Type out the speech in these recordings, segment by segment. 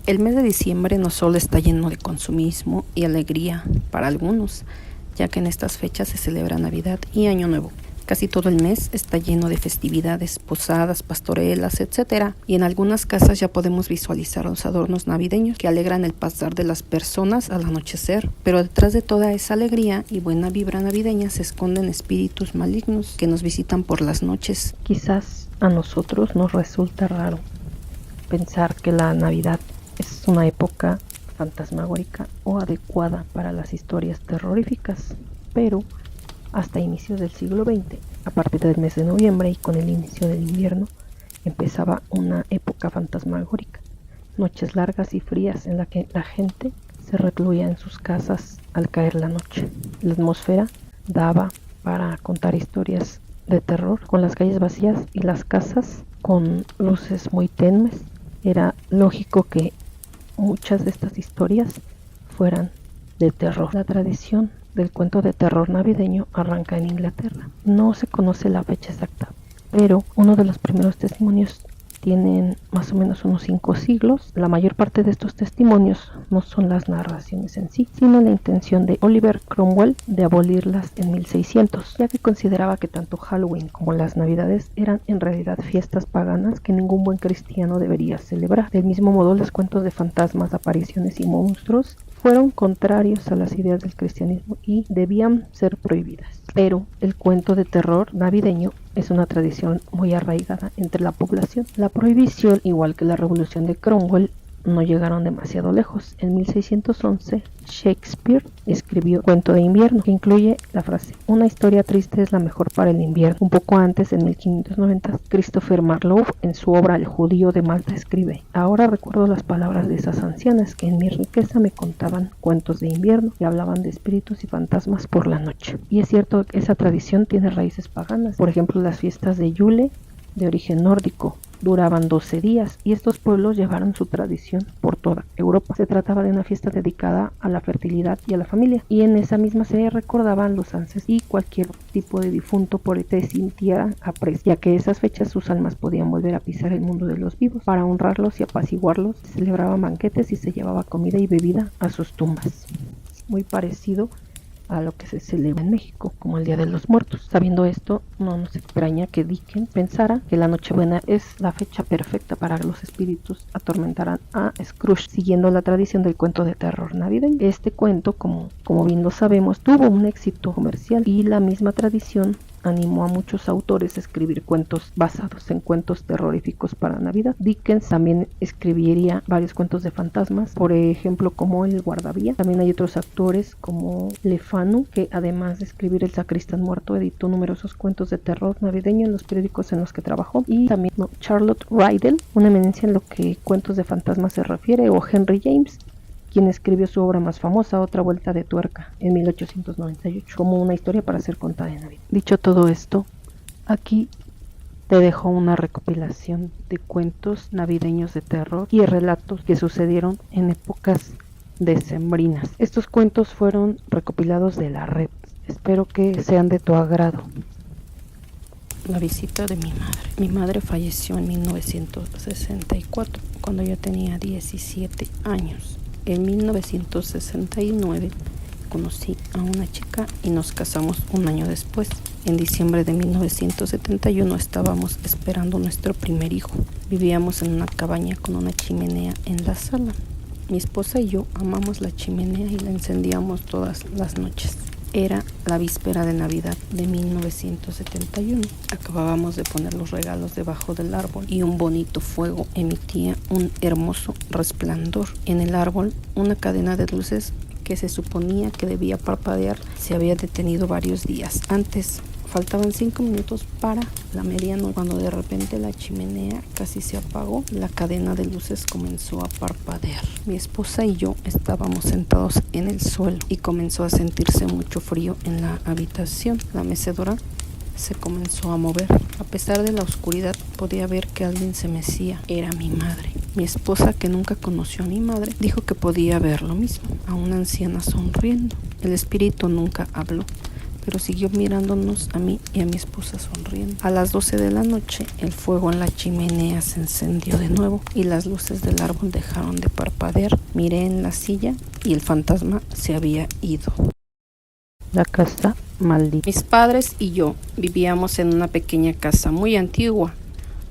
El mes de diciembre no solo está lleno de consumismo y alegría para algunos, ya que en estas fechas se celebra Navidad y Año Nuevo. Casi todo el mes está lleno de festividades, posadas, pastorelas, etc. Y en algunas casas ya podemos visualizar los adornos navideños que alegran el pasar de las personas al anochecer. Pero detrás de toda esa alegría y buena vibra navideña se esconden espíritus malignos que nos visitan por las noches. Quizás a nosotros nos resulta raro pensar que la Navidad es una época fantasmagórica o adecuada para las historias terroríficas, pero hasta inicios del siglo XX, a partir del mes de noviembre y con el inicio del invierno, empezaba una época fantasmagórica, noches largas y frías en la que la gente se recluía en sus casas al caer la noche. La atmósfera daba para contar historias de terror, con las calles vacías y las casas con luces muy tenues. Era lógico que muchas de estas historias fueran de terror. La tradición del cuento de terror navideño arranca en Inglaterra. No se conoce la fecha exacta, pero uno de los primeros testimonios tienen más o menos unos 5 siglos. La mayor parte de estos testimonios no son las narraciones en sí, sino la intención de Oliver Cromwell de abolirlas en 1600, ya que consideraba que tanto Halloween como las Navidades eran en realidad fiestas paganas que ningún buen cristiano debería celebrar. Del mismo modo, los cuentos de fantasmas, apariciones y monstruos fueron contrarios a las ideas del cristianismo y debían ser prohibidas. Pero el cuento de terror navideño es una tradición muy arraigada entre la población. La prohibición, igual que la revolución de Cromwell, no llegaron demasiado lejos. En 1611, Shakespeare escribió Cuento de invierno, que incluye la frase: una historia triste es la mejor para el invierno. Un poco antes, en 1590, Christopher Marlowe, en su obra El judío de Malta, escribe: ahora recuerdo las palabras de esas ancianas que en mi riqueza me contaban cuentos de invierno y hablaban de espíritus y fantasmas por la noche. Y es cierto que esa tradición tiene raíces paganas. Por ejemplo, las fiestas de Yule, de origen nórdico, duraban 12 días y estos pueblos llevaron su tradición por toda Europa. Se trataba de una fiesta dedicada a la fertilidad y a la familia, y en esa misma se recordaban los ancestros y cualquier tipo de difunto por el que sintiera aprecio, ya que esas fechas sus almas podían volver a pisar el mundo de los vivos. Para honrarlos y apaciguarlos, se celebraban banquetes y se llevaba comida y bebida a sus tumbas. Muy parecido a lo que se celebra en México, como el Día de los Muertos. Sabiendo esto, no nos extraña que Dickens pensara que la Nochebuena es la fecha perfecta para que los espíritus atormentaran a Scrooge, siguiendo la tradición del cuento de terror navideño. Este cuento, como bien lo sabemos, tuvo un éxito comercial, y la misma tradición animó a muchos autores a escribir cuentos basados en cuentos terroríficos para Navidad. Dickens también escribiría varios cuentos de fantasmas, por ejemplo como El guardavía. También hay otros autores como Le Fanu, que además de escribir El sacristán muerto, editó numerosos cuentos de terror navideño en los periódicos en los que trabajó. Y también Charlotte Riddle, una eminencia en lo que cuentos de fantasmas se refiere, o Henry James, quien escribió su obra más famosa, Otra vuelta de tuerca, en 1898, como una historia para ser contada en Navidad. Dicho todo esto, aquí te dejo una recopilación de cuentos navideños de terror y relatos que sucedieron en épocas decembrinas. Estos cuentos fueron recopilados de la red. Espero que sean de tu agrado. La visita de mi madre. Mi madre falleció en 1964, cuando yo tenía 17 años. En 1969 conocí a una chica y nos casamos un año después. En diciembre de 1971 estábamos esperando nuestro primer hijo. Vivíamos en una cabaña con una chimenea en la sala. Mi esposa y yo amamos la chimenea y la encendíamos todas las noches. Era la víspera de Navidad de 1971. Acabábamos de poner los regalos debajo del árbol y un bonito fuego emitía un hermoso resplandor. En el árbol, una cadena de luces que se suponía que debía parpadear se había detenido varios días antes. Faltaban 5 minutos para la medianoche, cuando de repente la chimenea casi se apagó. La cadena de luces comenzó a parpadear. Mi esposa y yo estábamos sentados en el suelo y comenzó a sentirse mucho frío en la habitación. La mecedora se comenzó a mover. A pesar de la oscuridad, podía ver que alguien se mecía. Era mi madre. Mi esposa, que nunca conoció a mi madre, dijo que podía ver lo mismo, a una anciana sonriendo. El espíritu nunca habló, pero siguió mirándonos a mí y a mi esposa sonriendo. A las 12 de la noche, el fuego en la chimenea se encendió de nuevo y las luces del árbol dejaron de parpadear. Miré en la silla y el fantasma se había ido. La casa maldita. Mis padres y yo vivíamos en una pequeña casa muy antigua.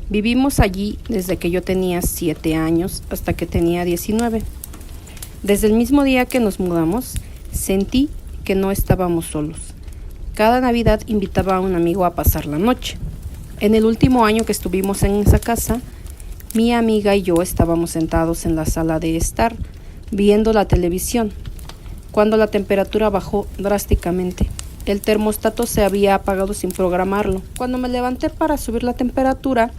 Vivimos allí desde que yo tenía 7 años hasta que tenía 19. Desde el mismo día que nos mudamos, sentí que no estábamos solos. Cada Navidad invitaba a un amigo a pasar la noche. En el último año que estuvimos en esa casa, mi amiga y yo estábamos sentados en la sala de estar, viendo la televisión, cuando la temperatura bajó drásticamente. El termostato se había apagado sin programarlo. Cuando me levanté para subir la temperatura,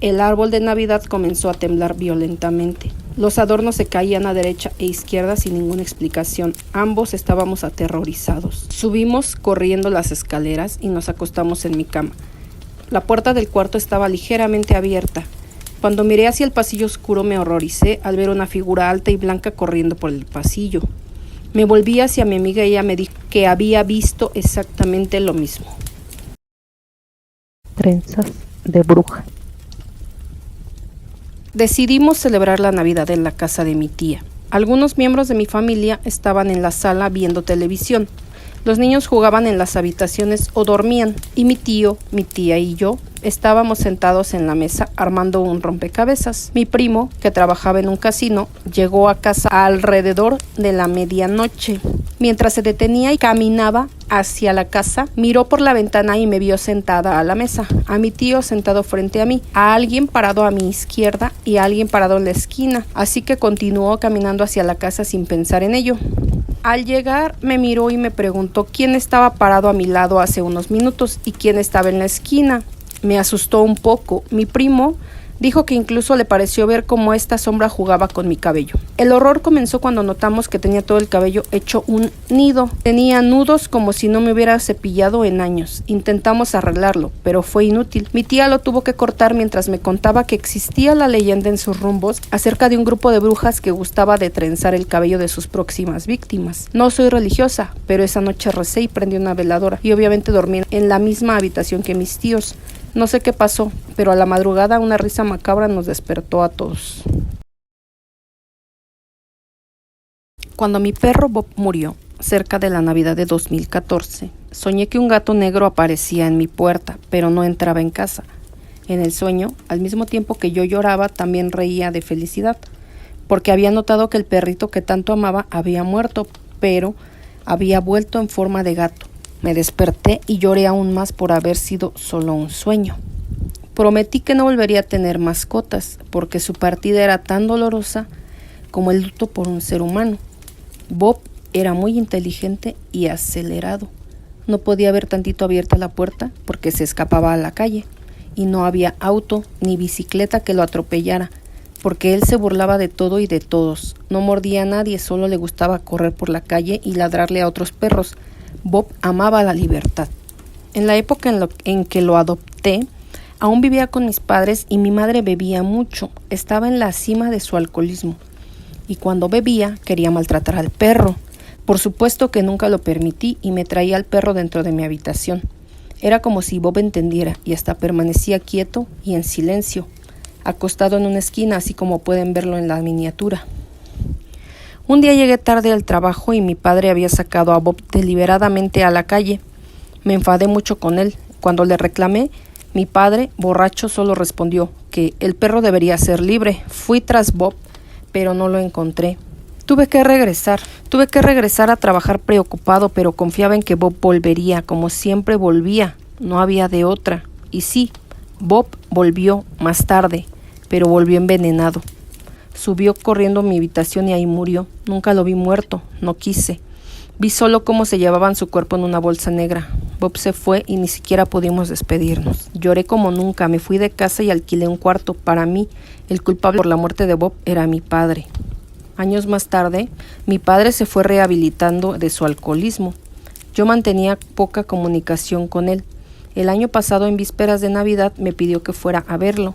el árbol de Navidad comenzó a temblar violentamente. Los adornos se caían a derecha e izquierda sin ninguna explicación. Ambos estábamos aterrorizados. Subimos corriendo las escaleras y nos acostamos en mi cama. La puerta del cuarto estaba ligeramente abierta. Cuando miré hacia el pasillo oscuro me horroricé al ver una figura alta y blanca corriendo por el pasillo. Me volví hacia mi amiga y ella me dijo que había visto exactamente lo mismo. Trenzas de bruja. Decidimos celebrar la Navidad en la casa de mi tía. Algunos miembros de mi familia estaban en la sala viendo televisión. Los niños jugaban en las habitaciones o dormían, y mi tío, mi tía y yo estábamos sentados en la mesa armando un rompecabezas. Mi primo, que trabajaba en un casino, llegó a casa alrededor de la medianoche. Mientras se detenía y caminaba hacia la casa, miró por la ventana y me vio sentada a la mesa, a mi tío sentado frente a mí, a alguien parado a mi izquierda y a alguien parado en la esquina, así que continuó caminando hacia la casa sin pensar en ello. Al llegar me miró y me preguntó quién estaba parado a mi lado hace unos minutos y quién estaba en la esquina. Me asustó un poco. Mi primo dijo que incluso le pareció ver cómo esta sombra jugaba con mi cabello. El horror comenzó cuando notamos que tenía todo el cabello hecho un nido. Tenía nudos como si no me hubiera cepillado en años. Intentamos arreglarlo, pero fue inútil. Mi tía lo tuvo que cortar mientras me contaba que existía la leyenda en sus rumbos acerca de un grupo de brujas que gustaba de trenzar el cabello de sus próximas víctimas. No soy religiosa, pero esa noche recé y prendí una veladora y obviamente dormí en la misma habitación que mis tíos. No sé qué pasó, pero a la madrugada una risa macabra nos despertó a todos. Cuando mi perro Bob murió, cerca de la Navidad de 2014, soñé que un gato negro aparecía en mi puerta, pero no entraba en casa. En el sueño, al mismo tiempo que yo lloraba, también reía de felicidad, porque había notado que el perrito que tanto amaba había muerto, pero había vuelto en forma de gato. Me desperté y lloré aún más por haber sido solo un sueño. Prometí que no volvería a tener mascotas, porque su partida era tan dolorosa como el luto por un ser humano. Bob era muy inteligente y acelerado. No podía ver tantito abierta la puerta porque se escapaba a la calle, y no había auto ni bicicleta que lo atropellara, porque él se burlaba de todo y de todos. No mordía a nadie, solo le gustaba correr por la calle y ladrarle a otros perros. Bob amaba la libertad. En la época en que lo adopté, aún vivía con mis padres y mi madre bebía mucho. Estaba en la cima de su alcoholismo. Y cuando bebía, quería maltratar al perro. Por supuesto que nunca lo permití y me traía al perro dentro de mi habitación. Era como si Bob entendiera y hasta permanecía quieto y en silencio, acostado en una esquina, así como pueden verlo en la miniatura. Un día llegué tarde al trabajo y mi padre había sacado a Bob deliberadamente a la calle. Me enfadé mucho con él. Cuando le reclamé, mi padre, borracho, solo respondió que el perro debería ser libre. Fui tras Bob, pero no lo encontré. Tuve que regresar a trabajar preocupado, pero confiaba en que Bob volvería, como siempre volvía. No había de otra. Y sí, Bob volvió más tarde, pero volvió envenenado. Subió corriendo a mi habitación y ahí murió. Nunca lo vi muerto, no quise. Vi solo cómo se llevaban su cuerpo en una bolsa negra. Bob se fue y ni siquiera pudimos despedirnos. Lloré como nunca, me fui de casa y alquilé un cuarto. Para mí, el culpable por la muerte de Bob era mi padre. Años más tarde, mi padre se fue rehabilitando de su alcoholismo. Yo mantenía poca comunicación con él. El año pasado, en vísperas de Navidad, me pidió que fuera a verlo.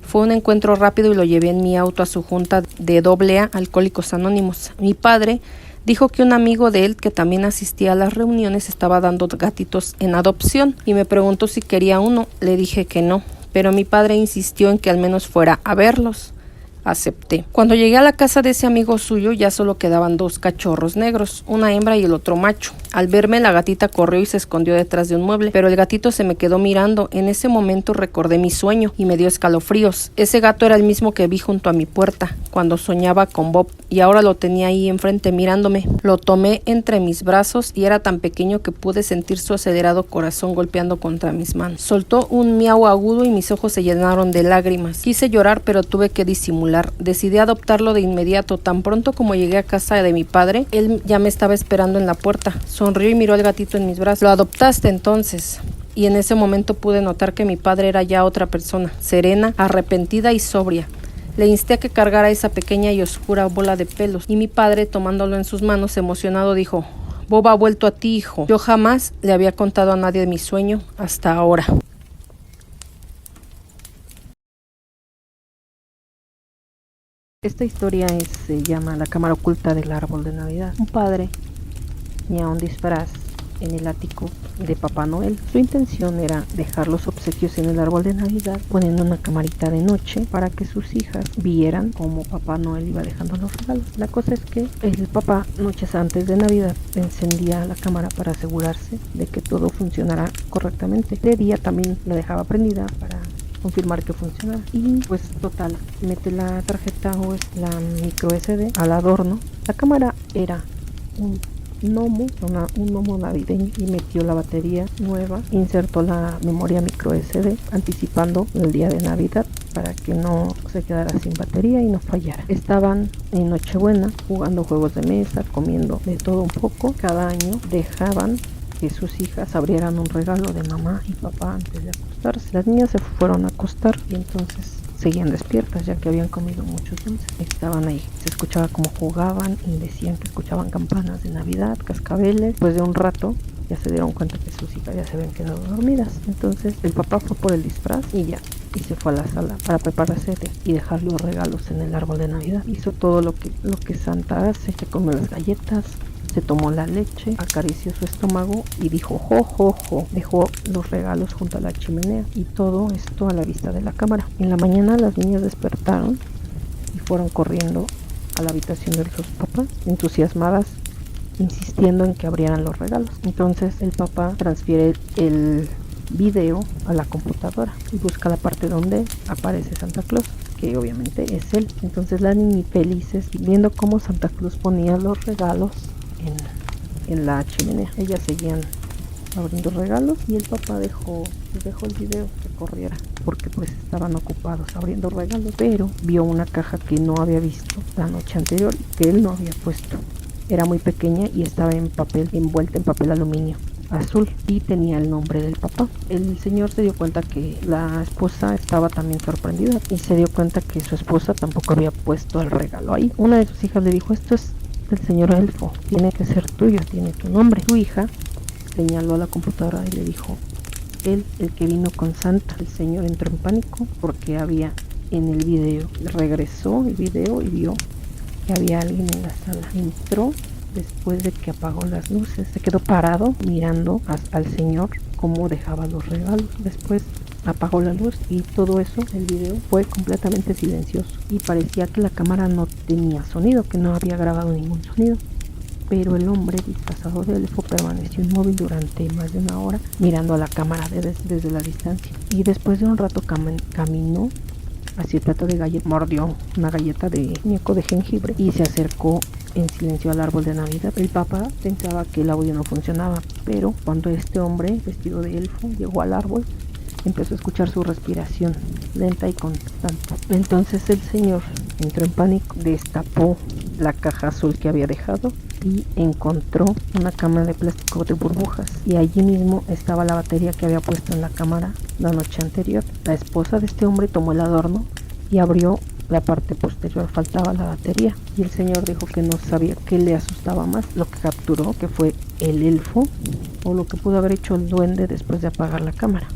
Fue un encuentro rápido y lo llevé en mi auto a su junta de AA, Alcohólicos Anónimos. Mi padre dijo que un amigo de él que también asistía a las reuniones estaba dando gatitos en adopción y me preguntó si quería uno. Le dije que no, pero mi padre insistió en que al menos fuera a verlos. Acepté. Cuando llegué a la casa de ese amigo suyo ya solo quedaban 2 cachorros negros, una hembra y el otro macho. Al verme la gatita corrió y se escondió detrás de un mueble, pero el gatito se me quedó mirando. En ese momento recordé mi sueño y me dio escalofríos. Ese gato era el mismo que vi junto a mi puerta cuando soñaba con Bob y ahora lo tenía ahí enfrente mirándome. Lo tomé entre mis brazos y era tan pequeño que pude sentir su acelerado corazón golpeando contra mis manos. Soltó un miau agudo y mis ojos se llenaron de lágrimas. Quise llorar pero tuve que disimular. Decidí adoptarlo de inmediato. Tan pronto como llegué a casa de mi padre, él ya me estaba esperando en la puerta. Sonrió y miró al gatito en mis brazos. ¿Lo adoptaste entonces? Y en ese momento pude notar que mi padre era ya otra persona, serena, arrepentida y sobria. Le insté a que cargara esa pequeña y oscura bola de pelos, y mi padre, tomándolo en sus manos, emocionado, dijo: Bob ha vuelto a ti, hijo. Yo jamás le había contado a nadie de mi sueño hasta ahora. Esta historia se llama La cámara oculta del árbol de Navidad. Un padre tenía un disfraz en el ático de Papá Noel. Su intención era dejar los obsequios en el árbol de Navidad, poniendo una camarita de noche para que sus hijas vieran cómo Papá Noel iba dejando los regalos. La cosa es que el papá, noches antes de Navidad, encendía la cámara para asegurarse de que todo funcionara correctamente. De día también la dejaba prendida para confirmar que funcionaba. Y pues total, mete la tarjeta o la micro SD al adorno. La cámara era un gnomo navideño y metió la batería nueva, insertó la memoria micro SD anticipando el día de Navidad para que no se quedara sin batería y no fallara. Estaban en Nochebuena jugando juegos de mesa, comiendo de todo un poco. Cada año dejaban que sus hijas abrieran un regalo de mamá y papá antes de acostarse. Las niñas se fueron a acostar y entonces seguían despiertas ya que habían comido muchos dulces. Estaban ahí, se escuchaba cómo jugaban y decían que escuchaban campanas de Navidad, cascabeles. Después de un rato ya se dieron cuenta que sus hijas ya se habían quedado dormidas. Entonces el papá fue por el disfraz y se fue a la sala para prepararse y dejar los regalos en el árbol de Navidad. Hizo todo lo que Santa hace, se comió las galletas, se tomó la leche, acarició su estómago y dijo jo, jo, jo. Dejó los regalos junto a la chimenea y todo esto a la vista de la cámara. En la mañana las niñas despertaron y fueron corriendo a la habitación de sus papás, entusiasmadas, insistiendo en que abrieran los regalos. Entonces el papá transfiere el video a la computadora y busca la parte donde aparece Santa Claus, que obviamente es él. Entonces las niñas felices viendo cómo Santa Claus ponía los regalos en la chimenea. Ellas seguían abriendo regalos y el papá dejó el video que corriera porque pues estaban ocupados abriendo regalos, pero vio una caja que no había visto la noche anterior y que él no había puesto. Era muy pequeña y estaba envuelta en papel aluminio azul y tenía el nombre del papá. El señor se dio cuenta que la esposa estaba también sorprendida y se dio cuenta que su esposa tampoco había puesto el regalo ahí. Una de sus hijas le dijo: esto es el señor elfo, tiene que ser tuyo, tiene tu nombre. Su hija señaló a la computadora y le dijo: él, el que vino con Santa. El señor entró en pánico porque había en el video, regresó el video y vio que había alguien en la sala. Entró después de que apagó las luces, se quedó parado mirando al señor cómo dejaba los regalos. Después apagó la luz y todo eso, el video fue completamente silencioso y parecía que la cámara no tenía sonido, que no había grabado ningún sonido. Pero el hombre disfrazado de elfo permaneció inmóvil durante más de una hora mirando a la cámara desde la distancia, y después de un rato caminó hacia el plato de galleta, mordió una galleta de muñeco de jengibre y se acercó en silencio al árbol de Navidad. El papá pensaba que el audio no funcionaba, pero cuando este hombre vestido de elfo llegó al árbol, empezó a escuchar su respiración lenta y constante. Entonces el señor entró en pánico, destapó la caja azul que había dejado y encontró una cámara de plástico de burbujas, y allí mismo estaba la batería que había puesto en la cámara la noche anterior. La esposa de este hombre tomó el adorno y abrió la parte posterior, faltaba la batería, y el señor dijo que no sabía qué le asustaba más, lo que capturó, que fue el elfo, o lo que pudo haber hecho el duende después de apagar la cámara.